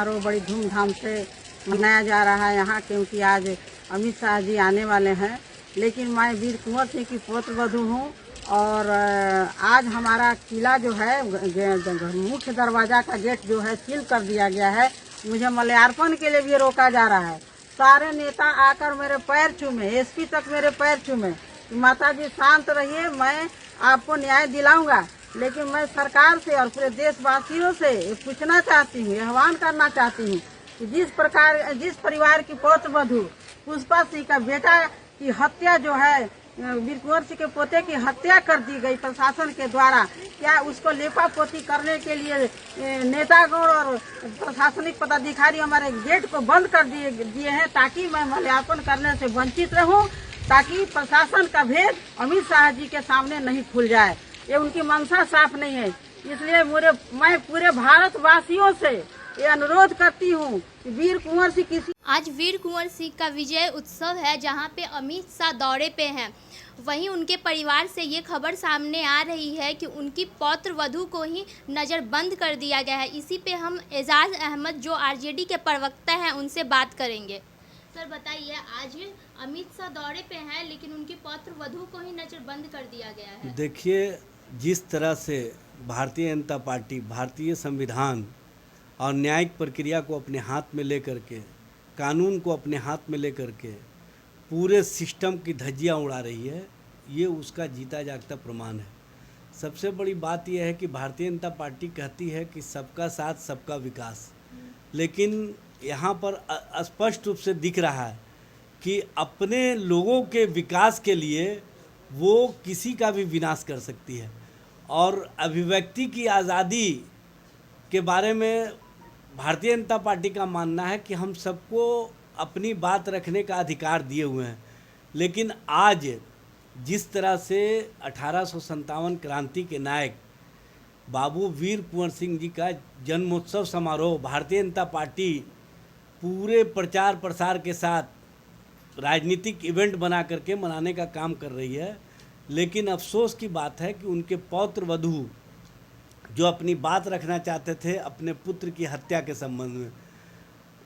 समारोह बड़ी धूमधाम से मनाया जा रहा है यहाँ, क्योंकि आज अमित शाह जी आने वाले हैं। लेकिन मैं वीर कुंवर सिंह की पुत्रवधू हूँ और आज हमारा किला जो है, मुख्य दरवाज़ा का गेट जो है सील कर दिया गया है। मुझे माल्यार्पण के लिए भी रोका जा रहा है। सारे नेता आकर मेरे पैर चूमे, एसपी तक मेरे पैर चूमे कि माता जी शांत रहिए, मैं आपको न्याय दिलाऊंगा। लेकिन मैं सरकार से और पूरे देशवासियों से ये पूछना चाहती हूँ, आह्वान करना चाहती हूँ कि जिस परिवार की पुत्रवधू पुष्पा सिंह का बेटा की हत्या जो है, वीर कुंवर सिंह के पोते की हत्या कर दी गई प्रशासन के द्वारा, क्या उसको लेपापोती करने के लिए नेतागण और प्रशासनिक पदाधिकारी हमारे गेट को बंद कर दिए हैं, ताकि मैं माल्यार्पण करने से वंचित रहूं, ताकि प्रशासन का भेद अमित शाह जी के सामने नहीं खुल जाए। ये उनकी मंशा साफ नहीं है। इसलिए मैं पूरे भारतवासियों से ये अनुरोध करती हूँ कि वीर कुंवर सिंह आज वीर कुंवर सिंह का विजय उत्सव है, जहां पे अमित शाह दौरे पे हैं। वहीं उनके परिवार से ये खबर सामने आ रही है कि उनकी पौत्र वधू को ही नज़रबंद कर दिया गया है। इसी पे हम एजाज अहमद जो आरजेडी के प्रवक्ता हैं उनसे बात करेंगे। सर बताइए, आज अमित शाह दौरे पे हैं लेकिन उनकी पौत्र वधू को ही नज़रबंद कर दिया गया है। देखिए, जिस तरह से भारतीय जनता पार्टी भारतीय संविधान और न्यायिक प्रक्रिया को अपने हाथ में लेकर के, कानून को अपने हाथ में लेकर के पूरे सिस्टम की धज्जियां उड़ा रही है, ये उसका जीता जागता प्रमाण है। सबसे बड़ी बात यह है कि भारतीय जनता पार्टी कहती है कि सबका साथ सबका विकास, लेकिन यहाँ पर स्पष्ट रूप से दिख रहा है कि अपने लोगों के विकास के लिए वो किसी का भी विनाश कर सकती है। और अभिव्यक्ति की आज़ादी के बारे में भारतीय जनता पार्टी का मानना है कि हम सबको अपनी बात रखने का अधिकार दिए हुए हैं, लेकिन आज जिस तरह से 1857 क्रांति के नायक बाबू वीर कुंवर सिंह जी का जन्मोत्सव समारोह भारतीय जनता पार्टी पूरे प्रचार प्रसार के साथ राजनीतिक इवेंट बना करके मनाने का काम कर रही है, लेकिन अफसोस की बात है कि उनके पौत्र वधू जो अपनी बात रखना चाहते थे अपने पुत्र की हत्या के संबंध में,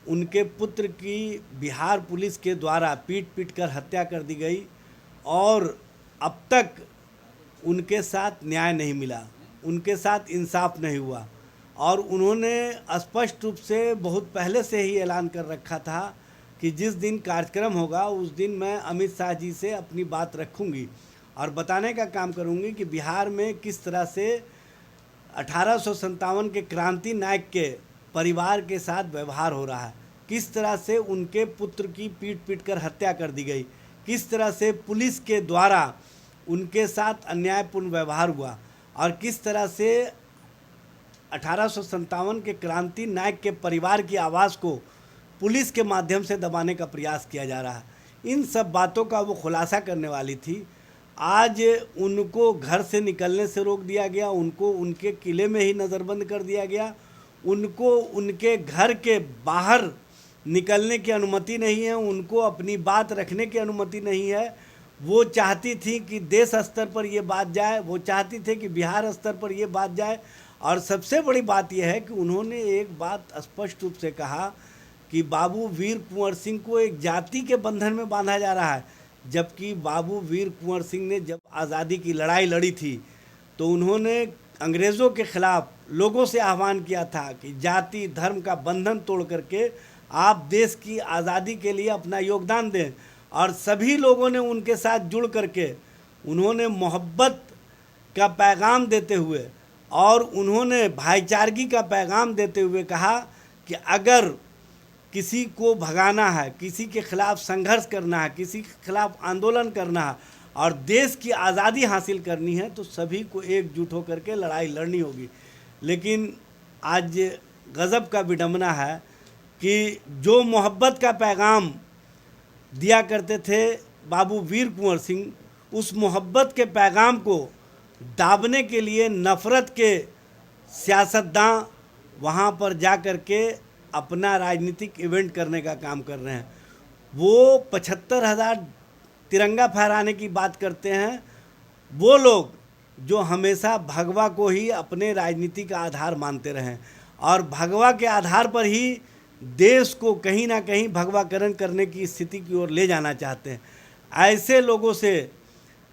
उनके पुत्र की बिहार पुलिस के द्वारा पीट कर हत्या कर दी गई और अब तक उनके साथ न्याय नहीं मिला, उनके साथ इंसाफ नहीं हुआ। और उन्होंने स्पष्ट रूप से बहुत पहले से ही ऐलान कर रखा था कि जिस दिन कार्यक्रम होगा उस दिन मैं अमित शाह जी से अपनी बात रखूंगी और बताने का काम करूंगी कि बिहार में किस तरह से 1857 के क्रांति नायक के परिवार के साथ व्यवहार हो रहा है, किस तरह से उनके पुत्र की पीट कर हत्या कर दी गई, किस तरह से पुलिस के द्वारा उनके साथ अन्यायपूर्ण व्यवहार हुआ और किस तरह से 1857 के क्रांति नायक के परिवार की आवाज़ को पुलिस के माध्यम से दबाने का प्रयास किया जा रहा है। इन सब बातों का वो खुलासा करने वाली थी। आज उनको घर से निकलने से रोक दिया गया, उनको उनके किले में ही नज़रबंद कर दिया गया, उनको उनके घर के बाहर निकलने की अनुमति नहीं है, उनको अपनी बात रखने की अनुमति नहीं है। वो चाहती थी कि देश स्तर पर ये बात जाए, वो चाहती थी कि बिहार स्तर पर ये बात जाए। और सबसे बड़ी बात यह है कि उन्होंने एक बात स्पष्ट रूप से कहा कि बाबू वीर कुंवर सिंह को एक जाति के बंधन में बांधा जा रहा है, जबकि बाबू वीर कुंवर सिंह ने जब आज़ादी की लड़ाई लड़ी थी तो उन्होंने अंग्रेज़ों के ख़िलाफ़ लोगों से आह्वान किया था कि जाति धर्म का बंधन तोड़ करके आप देश की आज़ादी के लिए अपना योगदान दें। और सभी लोगों ने उनके साथ जुड़ करके उन्होंने मोहब्बत का पैगाम देते हुए और उन्होंने भाईचारगी का पैगाम देते हुए कहा कि अगर किसी को भगाना है, किसी के ख़िलाफ़ संघर्ष करना है, किसी के ख़िलाफ़ आंदोलन करना है और देश की आज़ादी हासिल करनी है तो सभी को एकजुट होकर के लड़ाई लड़नी होगी। लेकिन आज गज़ब का विडंबना है कि जो मोहब्बत का पैगाम दिया करते थे बाबू वीर कुंवर सिंह, उस मोहब्बत के पैगाम को दाबने के लिए नफ़रत के सियासतदान वहाँ पर जा कर के अपना राजनीतिक इवेंट करने का काम कर रहे हैं। वो 75,000 तिरंगा फहराने की बात करते हैं, वो लोग जो हमेशा भगवा को ही अपने राजनीति का आधार मानते रहे और भगवा के आधार पर ही देश को कहीं ना कहीं भगवाकरण करने की स्थिति की ओर ले जाना चाहते हैं। ऐसे लोगों से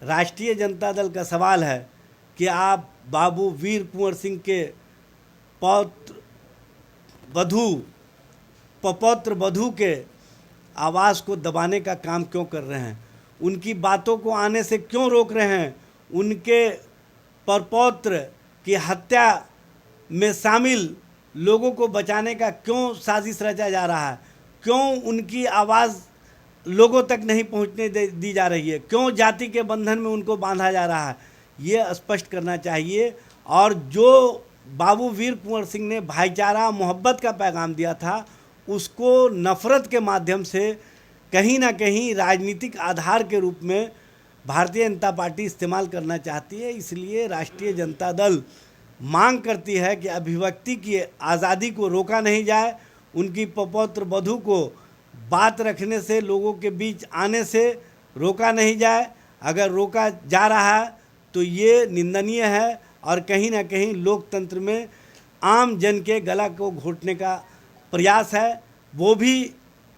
राष्ट्रीय जनता दल का सवाल है कि आप बाबू वीर कुंवर सिंह के पौत्र वधू के आवाज़ को दबाने का काम क्यों कर रहे हैं? उनकी बातों को आने से क्यों रोक रहे हैं? उनके परपौत्र की हत्या में शामिल लोगों को बचाने का क्यों साजिश रचा जा रहा है? क्यों उनकी आवाज़ लोगों तक नहीं पहुंचने दी जा रही है? क्यों जाति के बंधन में उनको बांधा जा रहा है? ये स्पष्ट करना चाहिए। और जो बाबू वीर कुंवर सिंह ने भाईचारा मोहब्बत का पैगाम दिया था, उसको नफ़रत के माध्यम से कहीं ना कहीं राजनीतिक आधार के रूप में भारतीय जनता पार्टी इस्तेमाल करना चाहती है। इसलिए राष्ट्रीय जनता दल मांग करती है कि अभिव्यक्ति की आज़ादी को रोका नहीं जाए, उनकी पौत्र वधू को बात रखने से, लोगों के बीच आने से रोका नहीं जाए। अगर रोका जा रहा है तो ये निंदनीय है और कहीं ना कहीं लोकतंत्र में आम जन के गला को घोटने का प्रयास है, वो भी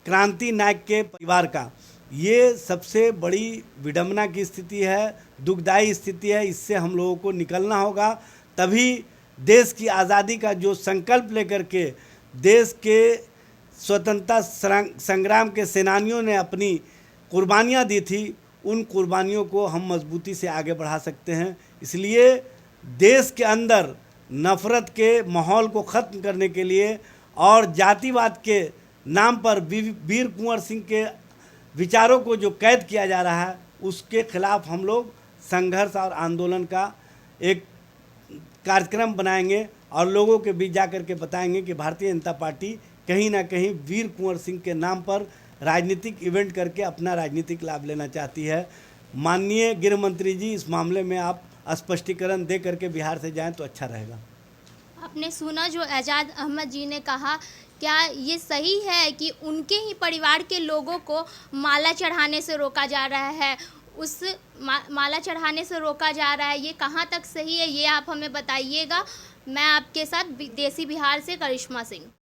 क्रांति नायक के परिवार का। ये सबसे बड़ी विडंबना की स्थिति है, दुखदायी स्थिति है। इससे हम लोगों को निकलना होगा, तभी देश की आज़ादी का जो संकल्प लेकर के देश के स्वतंत्रता संग्राम के सेनानियों ने अपनी कुर्बानियाँ दी थी, उन कुर्बानियों को हम मजबूती से आगे बढ़ा सकते हैं। इसलिए देश के अंदर नफ़रत के माहौल को ख़त्म करने के लिए और जातिवाद के नाम पर वीर कुंवर सिंह के विचारों को जो कैद किया जा रहा है, उसके खिलाफ हम लोग संघर्ष और आंदोलन का एक कार्यक्रम बनाएंगे और लोगों के बीच जा कर के बताएंगे कि भारतीय जनता पार्टी कहीं ना कहीं वीर कुंवर सिंह के नाम पर राजनीतिक इवेंट करके अपना राजनीतिक लाभ लेना चाहती है। माननीय गृह मंत्री जी, इस मामले में आप स्पष्टीकरण दे करके बिहार से जाएं तो अच्छा रहेगा। आपने सुना जो एजाज अहमद जी ने कहा, क्या ये सही है कि उनके ही परिवार के लोगों को माला चढ़ाने से रोका जा रहा है? उस माला चढ़ाने से रोका जा रहा है, ये कहाँ तक सही है, ये आप हमें बताइएगा। मैं आपके साथ देसी बिहार से करिश्मा सिंह।